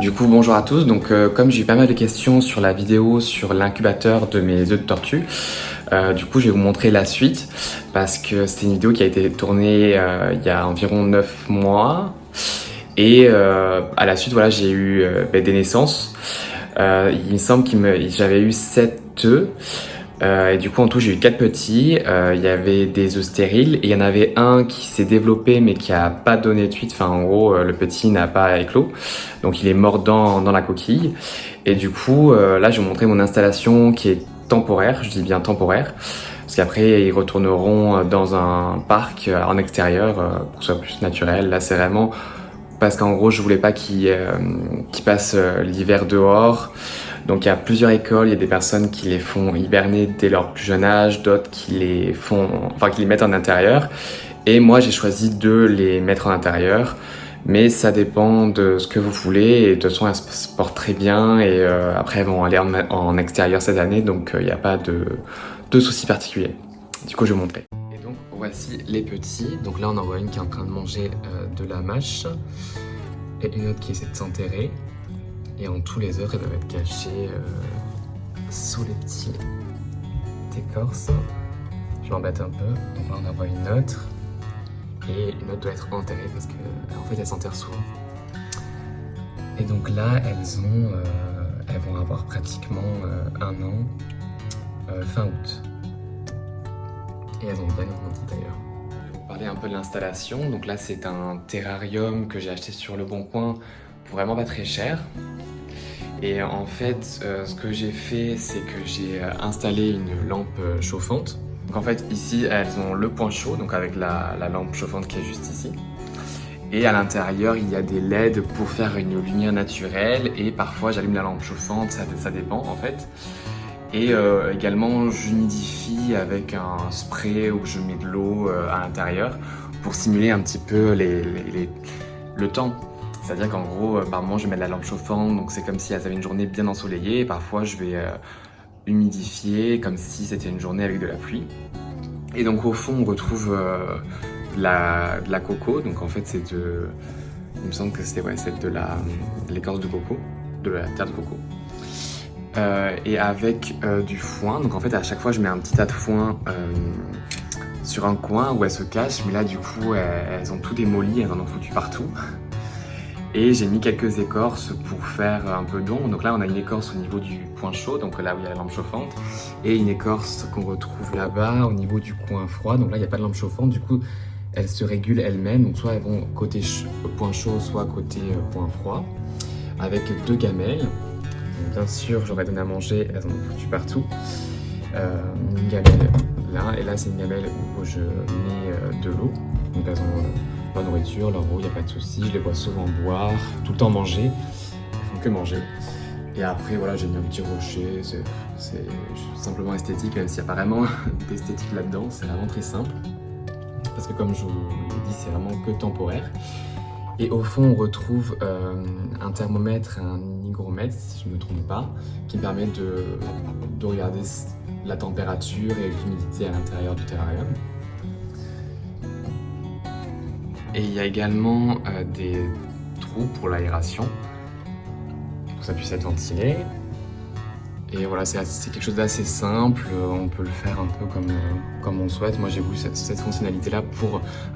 Du coup, bonjour à tous. Donc, comme j'ai eu pas mal de questions sur la vidéo sur l'incubateur de mes œufs de tortue, du coup, je vais vous montrer la suite parce que c'était une vidéo qui a été tournée il y a environ 9 mois. Et à la suite, voilà, j'ai eu des naissances. Il me semble j'avais eu 7 œufs. Et du coup, en tout, j'ai eu 4 petits. Il y avait des œufs stériles et il y en avait un qui s'est développé mais qui a pas donné de suite. Enfin, en gros, le petit n'a pas éclos. Donc, il est mort dans la coquille. Et du coup, là, je vais vous montrer mon installation qui est temporaire. Je dis bien temporaire. Parce qu'après, ils retourneront dans un parc en extérieur pour que ce soit plus naturel. Là, c'est vraiment parce qu'en gros, je voulais pas qu'ils passent l'hiver dehors. Donc il y a plusieurs écoles, il y a des personnes qui les font hiberner dès leur plus jeune âge, d'autres qui les mettent en intérieur. Et moi j'ai choisi de les mettre en intérieur, mais ça dépend de ce que vous voulez. Et de toute façon elles se portent très bien et après elles vont aller en extérieur cette année, donc il n'y a pas de soucis particuliers. Du coup je vais vous montrer. Et donc voici les petits. Donc là on en voit une qui est en train de manger de la mâche et une autre qui essaie de s'enterrer. Et en tous les autres, elles doivent être cachées sous les petits écorces. Je m'embête un peu. Donc là, on en voit une autre. Et une autre doit être enterrée parce qu'en fait, elle s'enterre souvent. Et donc là, elles vont avoir pratiquement 1 an fin août. Et elles ont bien grandi d'ailleurs. Je vais vous parler un peu de l'installation. Donc là, c'est un terrarium que j'ai acheté sur Le Bon Coin pour vraiment pas très cher. Et en fait, ce que j'ai fait, c'est que j'ai installé une lampe chauffante. Donc en fait, ici, elles ont le point chaud, donc avec la lampe chauffante qui est juste ici. Et à l'intérieur, il y a des LED pour faire une lumière naturelle. Et parfois, j'allume la lampe chauffante, ça dépend en fait. Et également, j'humidifie avec un spray où je mets de l'eau à l'intérieur pour simuler un petit peu le temps. C'est-à-dire qu'en gros, par moment, je vais mettre la lampe chauffante, donc c'est comme si elles avaient une journée bien ensoleillée. Et parfois, je vais humidifier comme si c'était une journée avec de la pluie. Et donc, au fond, on retrouve de la coco. Donc, en fait, il me semble que c'est de l'écorce de coco, de la terre de coco. Et avec du foin. Donc, en fait, à chaque fois, je mets un petit tas de foin sur un coin où elles se cachent. Mais là, du coup, elles ont tout démoli, elles en ont foutu partout. Et j'ai mis quelques écorces pour faire un peu d'ombre. Donc là, on a une écorce au niveau du point chaud, donc là où il y a la lampe chauffante, et une écorce qu'on retrouve là-bas au niveau du coin froid. Donc là, il n'y a pas de lampe chauffante, du coup, elles se régulent elles-mêmes. Donc soit elles vont côté point chaud, soit côté point froid, avec 2 gamelles. Donc, bien sûr, j'aurais donné à manger, elles en ont foutu partout. Une gamelle là, et là, c'est une gamelle où je mets de l'eau. Donc elles ont leur nourriture, leur eau, il n'y a pas de souci. Je les vois souvent boire, tout le temps manger. Elles font que manger. Et après, voilà, j'ai mis un petit rocher. C'est simplement esthétique, même s'il n'y a pas vraiment d'esthétique là-dedans. C'est vraiment très simple. Parce que comme je vous l'ai dit, c'est vraiment que temporaire. Et au fond, on retrouve un thermomètre, un hygromètre, si je ne me trompe pas, qui me permet de regarder la température et l'humidité à l'intérieur du terrarium. Et il y a également des trous pour l'aération, pour que ça puisse être ventilé. Et voilà, c'est quelque chose d'assez simple, on peut le faire un peu comme on souhaite. Moi j'ai voulu cette fonctionnalité-là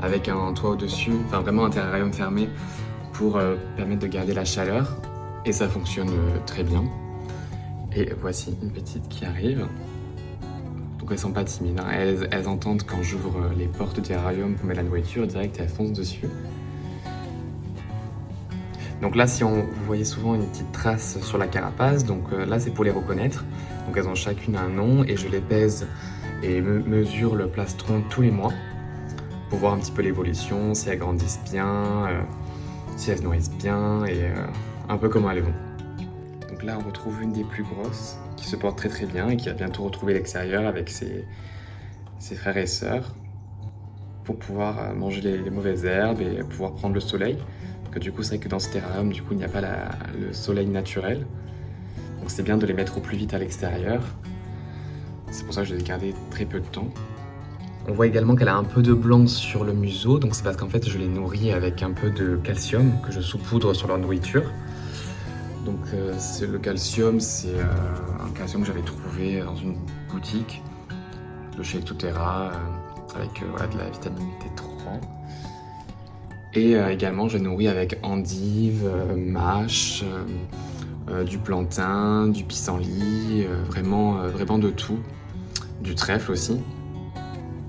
avec un toit au-dessus, enfin vraiment un terrarium fermé pour permettre de garder la chaleur. Et ça fonctionne très bien. Et voici une petite qui arrive. Donc elles sont pas timides, hein. Elles entendent quand j'ouvre les portes du terrarium pour mettre la nourriture, direct elles foncent dessus. Donc là, vous voyez souvent une petite trace sur la carapace, donc là c'est pour les reconnaître. Donc elles ont chacune un nom et je les pèse et mesure le plastron tous les mois pour voir un petit peu l'évolution, si elles grandissent bien, si elles se nourrissent bien et un peu comment elles vont. Donc là on retrouve une des plus grosses qui se porte très très bien et qui a bientôt retrouvé l'extérieur avec ses frères et sœurs pour pouvoir manger les mauvaises herbes et pouvoir prendre le soleil. Donc du coup c'est vrai que dans ce terrarium il n'y a pas le soleil naturel. Donc c'est bien de les mettre au plus vite à l'extérieur. C'est pour ça que je les ai gardés très peu de temps. On voit également qu'elle a un peu de blanc sur le museau, donc c'est parce qu'en fait je les nourris avec un peu de calcium que je saupoudre sur leur nourriture. Donc le calcium, c'est un calcium que j'avais trouvé dans une boutique de chez Tutera avec voilà, de la vitamine D3. Et également je nourris avec endive, mâche, du plantain, du pissenlit, vraiment de tout, du trèfle aussi.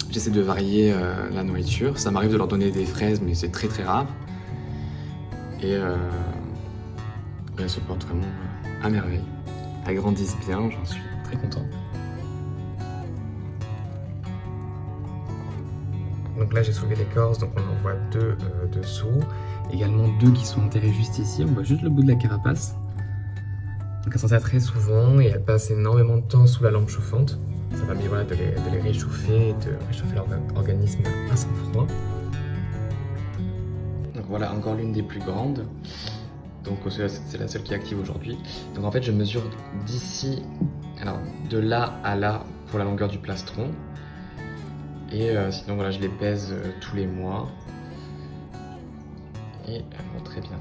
J'essaie de varier la nourriture, ça m'arrive de leur donner des fraises mais c'est très rare. Et elles se portent vraiment à merveille. Elles grandissent bien, j'en suis très content. Donc là j'ai soulevé l'écorce, donc on en voit 2 dessous. Également 2 qui sont enterrés juste ici, on voit juste le bout de la carapace. Donc elles s'en servent très souvent et elles passent énormément de temps sous la lampe chauffante. Ça permet voilà, de les réchauffer et de réchauffer leur organisme à son froid. Donc voilà encore l'une des plus grandes. Donc c'est la seule qui est active aujourd'hui. Donc en fait je mesure d'ici, alors de là à là pour la longueur du plastron. Et sinon voilà je les pèse tous les mois. Et elles vont très bien.